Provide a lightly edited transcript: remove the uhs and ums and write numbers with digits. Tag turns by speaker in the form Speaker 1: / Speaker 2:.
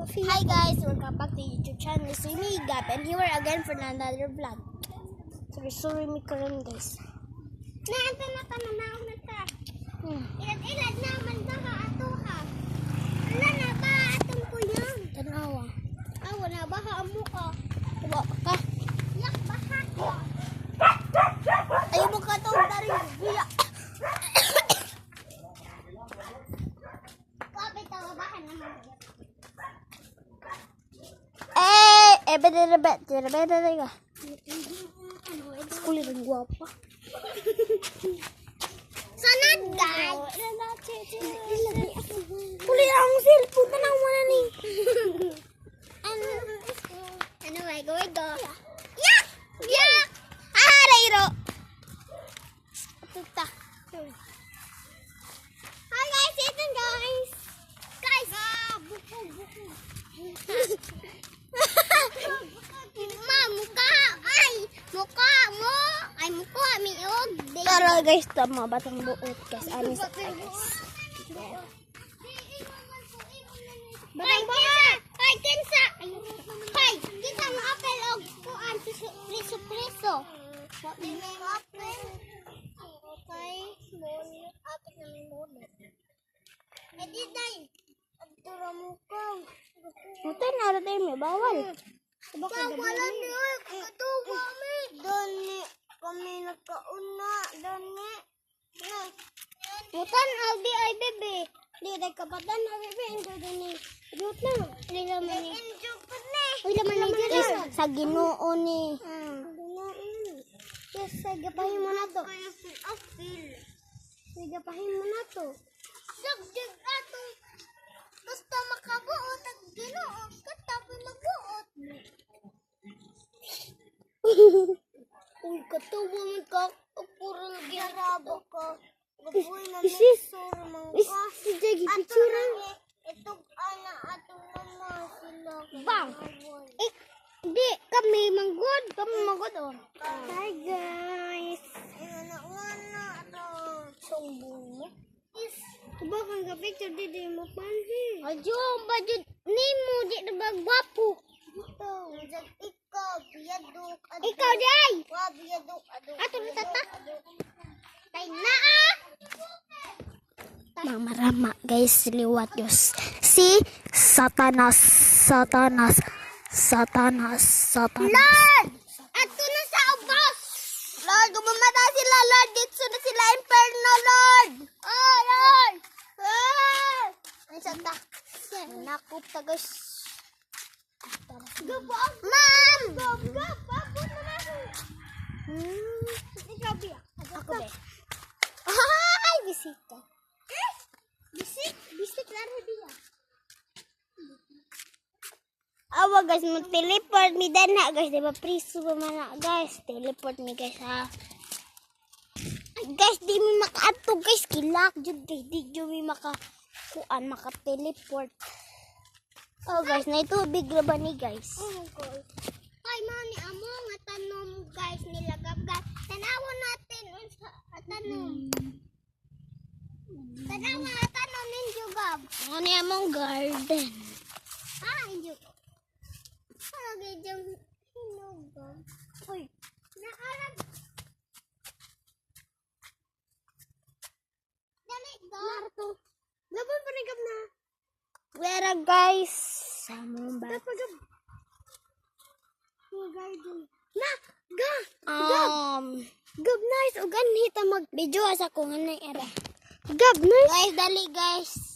Speaker 1: Hi guys, welcome back to YouTube channel. It's me, Gab, and here again for another vlog. Sorry me karon guys.
Speaker 2: Naanta na ka na ta. Ilad naman ta ka ato ha. Ala na ba atong kuyan?
Speaker 1: Tanawa.
Speaker 2: Awa na ba ha amo ka?
Speaker 1: Tuwa ka.
Speaker 2: Yak baha ko.
Speaker 1: Ayaw mo ka itong daring biya.
Speaker 2: Kapit tawa bahan naman.
Speaker 1: Beda ka. Kulit ang guwapa.
Speaker 2: Sanad guys.
Speaker 1: Kulit ang cellphone. Tanawa na ni.
Speaker 2: Ano ba? Go. Yak! Yak!
Speaker 1: Rairo.
Speaker 2: Tuta. Hi guys, ito guys. Guys. Buko. Mukha mo. Ay, mukha miog.
Speaker 1: Pero guys, tama batang buot guys. Anis sa guys.
Speaker 2: Batang buot. Ay, kinsa. Ay, kita mo apel og kuan preso. What may apel? Okay. Apel na may mono. Edi day. Adura mo ko.
Speaker 1: Mutay na tayo may bawal.
Speaker 2: Wala niyo. Ito kami. Dani. Kami nagkauna. Dani.
Speaker 1: Mutan aldi ay bebe.
Speaker 2: Di day kapatan na bebe. Ito dani. Rut na. Di naman ni.
Speaker 1: Uy, laman ni Diyos. Sa Ginoo ni.
Speaker 2: Yes, gapahin mo na to. Gapahin mo na to. Sagdig ato. Basta makabuot at Ginoo. Katapoy magbuot. Uy, katawa mo ka. Puro ginarabo ka. Gabuhin na nagsura mga
Speaker 1: Si Jaggy
Speaker 2: ato
Speaker 1: picture.
Speaker 2: itong ana ato naman sila.
Speaker 1: Bang!
Speaker 2: Di, kami manggod. Oh. Hi guys. Ingana to. Sumbong mo. Is, diba kang ka-picture di mo panhin.
Speaker 1: Ajong, budget ni mo. Di na ba gwapo?
Speaker 2: Ito, ikaw, biyadok.
Speaker 1: Ikaw di ay.
Speaker 2: Wa, biyadok.
Speaker 1: Ato na tata.
Speaker 2: Kay naa.
Speaker 1: Marama guys, liwat Diyos. Si Satanas.
Speaker 2: Lord! Ato na sa ubos.
Speaker 1: Lord, gumamatay sila, Lord. Dito na sila, inferno, Lord.
Speaker 2: Oh, Lord!
Speaker 1: Ay, santa. Nakop ta guys.
Speaker 2: Ma'am! Gab, abot na natin. Ikaw, biya.
Speaker 1: Ako ba? Ay, bisita.
Speaker 2: Bisik laro dia.
Speaker 1: Awa guys, mag-teleport mi dana guys. Diba priso ba man guys? Teleport mi guys ha. Ay, guys, di mi makaatog guys. Kilak jud di jud mi maka-teleport. Oh guys, na tubig ra ba ni guys?
Speaker 2: Kay mani amo nga tanom guys nila Gab. Tanawon natin unsa tanom. Tanawa tanom ninyo Gab.
Speaker 1: Ano ni among garden?
Speaker 2: Inyo. Lagi jang hinog Gab. Hoy, naarag. Dali Gab.
Speaker 1: Marto.
Speaker 2: Laban pa ni Gab na.
Speaker 1: Wera guys. Samong ba?
Speaker 2: Dapat Gab. Garden. Na, Gab.
Speaker 1: Gab nice og anhita mag video sa ko nganay era. Gab nice. Guys, dali guys.